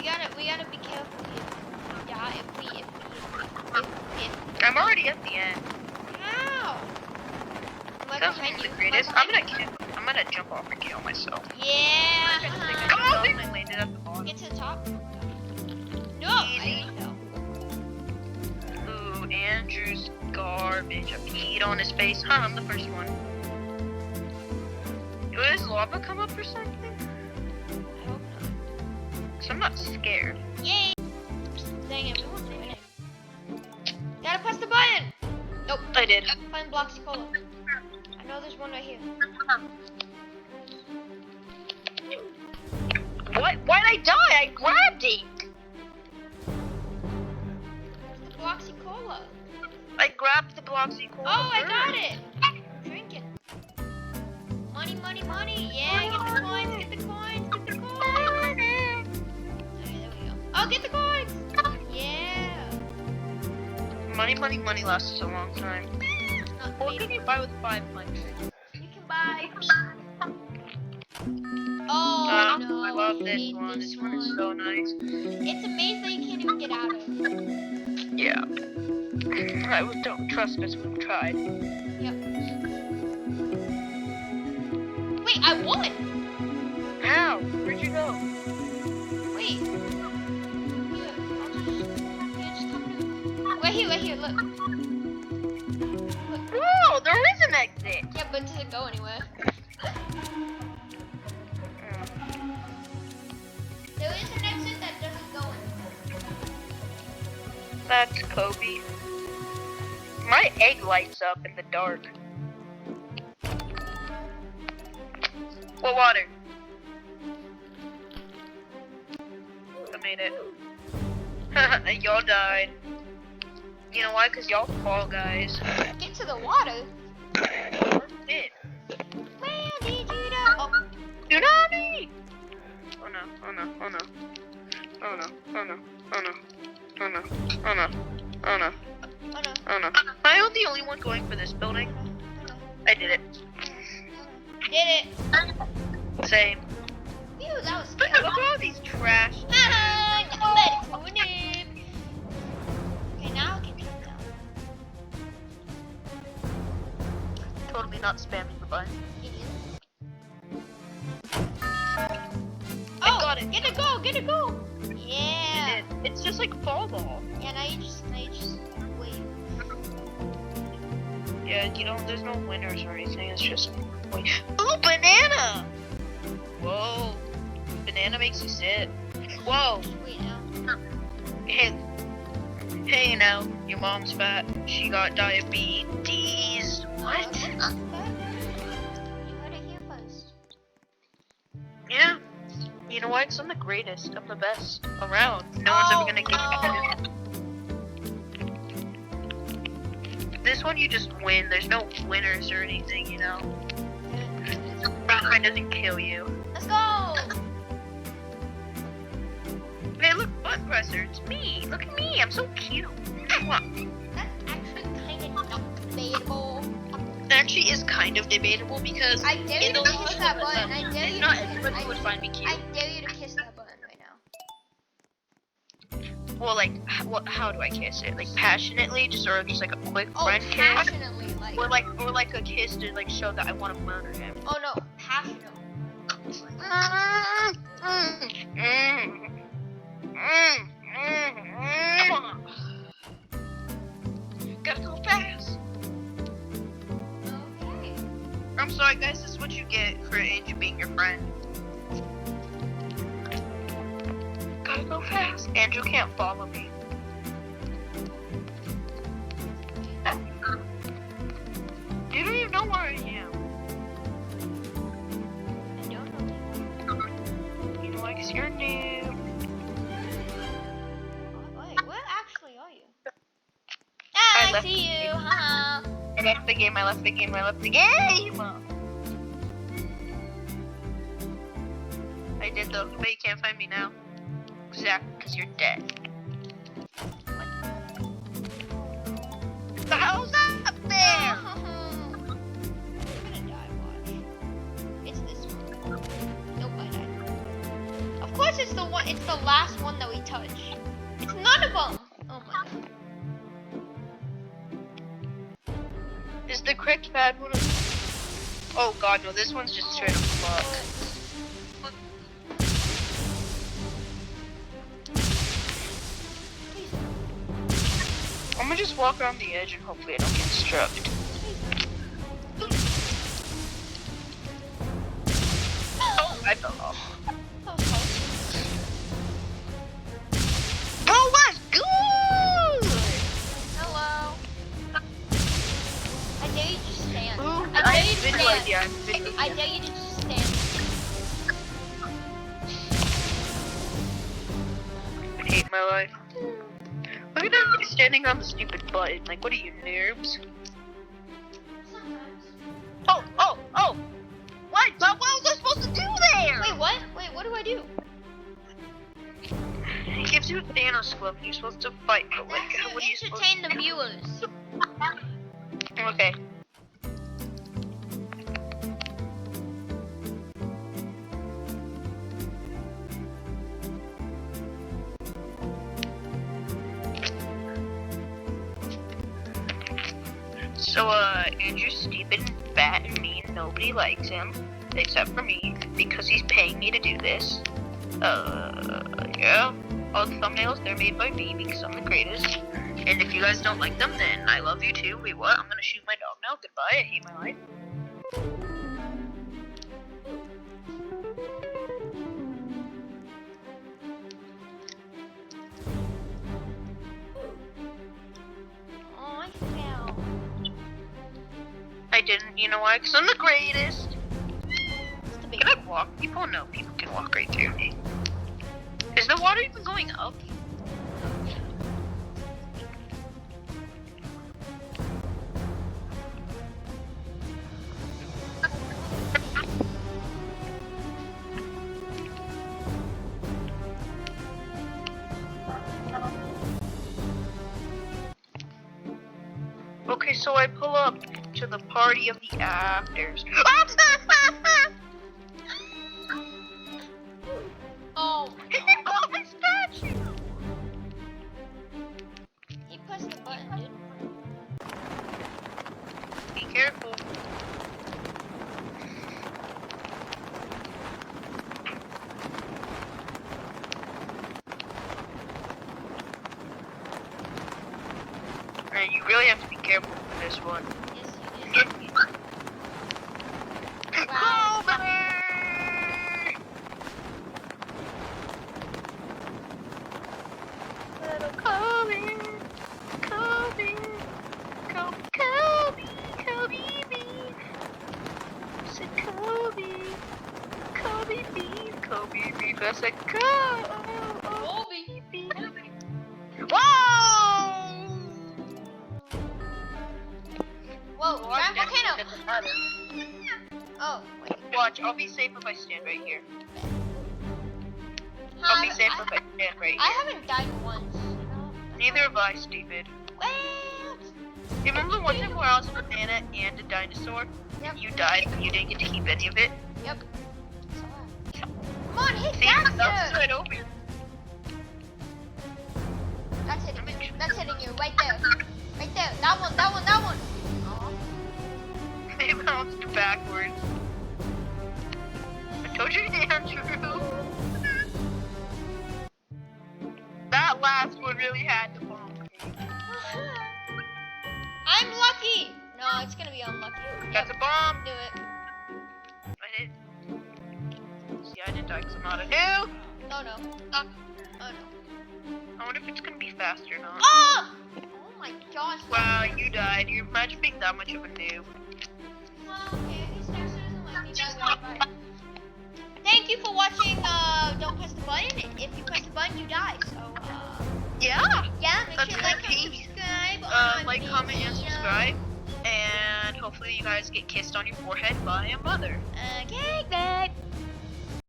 gotta be careful here. Yeah, if we. I'm already at the end. How? Like That's behind you. the greatest. I'm gonna jump off and kill myself. Yeah. Oh, I landed at the bottom. Get to the top. No, I know. Ooh, Andrew's garbage. I peed on his face. Huh, I'm the first one. Will his lava come up or something? I hope not. So I'm not scared. Yay! Dang it, we won't do it. Gotta press the button! Nope. I did. Find Bloxy Cola. I know there's one right here. What? Why'd I die? I grabbed it! Where's the Bloxy Cola? I grabbed the Bloxy Cola. Oh, I got it! Drink it. Money, money, money! Yeah, get the coins, get the coins, get the coins! Alright, there we go. Oh, get the coins! Yeah! Money, money, money lasts a long time. Not What can you buy with 5 money? You can buy feet. Oh, no. I love I this hate one. This one is so nice. It's a maze that you can't even get out of. Yeah. Don't trust us. We've tried. Yep. Wait, I won! How? Where'd you go? Wait. Here, just come to me. Right here, look. Whoa, there is an exit. Yeah, but it doesn't go anywhere. There is an exit that doesn't go anywhere. That's Kobe. My egg lights up in the dark. What water? I made it. Y'all died. You know why? Because y'all fall guys. Get to the water. Did. Where did you go? Oh. Tsunami! Oh no, oh no, oh no. Oh no, oh no, oh no. Oh no, oh no, oh no. Oh no. Oh no. Am I the only one going for this building? I did it. Did it. Same. Phew, that was Look scary. at all these trash. Haha, get the medics going in. Okay, now I can jump down. Totally not spamming the button. Idiot. I Oh, got it. get a goal, get a goal. Yeah. It's just like fall ball. Yeah, now you just wait. Yeah, you don't. There's no winners or anything. It's just wait. Ooh, banana! Whoa, banana makes you sit. Whoa. Just wait now. Hey, now your mom's fat. She got diabetes. What? You heard it here first. Yeah. You know why? Because I'm the greatest. I'm the best around. No one's ever gonna get me. This one you just win. There's no winners or anything, you know. It doesn't kill you. Let's go! Hey, look, butt presser. It's me. Look at me. I'm so cute. That's actually kind of not debatable. Actually, is kind of debatable because I dare you to kiss that button. I dare you. not everybody would find me cute. I dare you to kiss that button right now. Well, like, how do I kiss it? Like passionately, just like a quick Oh, friend kiss, passionately, like. or like a kiss to like show that I want to murder him. Oh no, passionately. Gotta go fast. Okay. I'm sorry, guys. This is what you get for Andrew being your friend. Gotta go fast. Andrew can't follow me. You don't even know where I am. I don't know. You know, like, 'cause you're new. Wait, where actually are you? Ah, I left see you. Haha. I left the game. I left the game. I left the game. I did though, but you can't find me now. Exactly, because you're dead. What the hell's up there? You're gonna die, watch. It's this one. Nope, I died. Of course it's the one. It's the last one that we touch. It's none of them. Oh my god. Is the correct bad one? Oh god, no, this one's just straight up fuck. I'm gonna just walk around the edge and hopefully I don't get struck. Oh, I fell off. Oh, what's good? Hello. I dare you to stand. Ooh, I dare you to video stand. idea, video I idea. dare you to just stand. I hate my life. Look at everybody standing on the stupid button. Like, what are you, noobs? Oh! What? What was I supposed to do there? Wait, what? Wait, what do I do? It gives you a Thanos glove and you're supposed to fight, but like, That's what to are you supposed entertain the viewers. to Okay. So, Andrew's stupid and fat and mean, nobody likes him, except for me, because he's paying me to do this. Yeah, all the thumbnails, they're made by me, because I'm the greatest. And if you guys don't like them, then I love you too. Wait, what? I'm gonna shoot my dog now, goodbye, I hate my life. Oh, I fell. I didn't, you know why? Because I'm the greatest. It's the big Can I walk? People know people can walk right through me. Is the water even going up? Okay, so I pull up to the party of the afters. Oh, Oh, my statue! he pressed the button, dude. Be careful. Alright, you really have to be careful with this one. Yes, you did. Wow. Little Kobe, Kobe, Kobe, Kobe, Kobe bean. Said Kobe, Kobe bean, Kobe bean. I said Kobe bean. Whoa! Whoa, Oh, giant I'm volcano. definitely Oh, wait. Watch, I'll be safe if I stand right here. I'll Hi, be safe if I stand right I here. haven't died once. You know? Neither have I, stupid. What? You remember one time where I was a banana and a dinosaur? Yep. You died, but you didn't get to keep any of it? Yep. Come on, hit See, that's faster. right over. That's hitting you. That's hitting you right there. Right there. That one. That one. That one. Aw. They bounced backwards. I told you, Andrew. That last one really had to bomb me. I'm lucky. No, it's gonna be unlucky. That's a bomb. Do it. I did. See, I didn't die because I'm not a noob. Oh no. Oh no. I wonder if it's gonna be fast or not. Oh! Oh my gosh. Wow, you died. You imagine being that much of a noob. Well, okay, at least Asher doesn't like me. Bye, bye, bye. Thank you for watching. Don't press the button. If you press the button, you die. So, Yeah. yeah, make That's sure you like right. and subscribe. Like, comment, and subscribe. And hopefully you guys get kissed on your forehead by a mother. Okay, bye.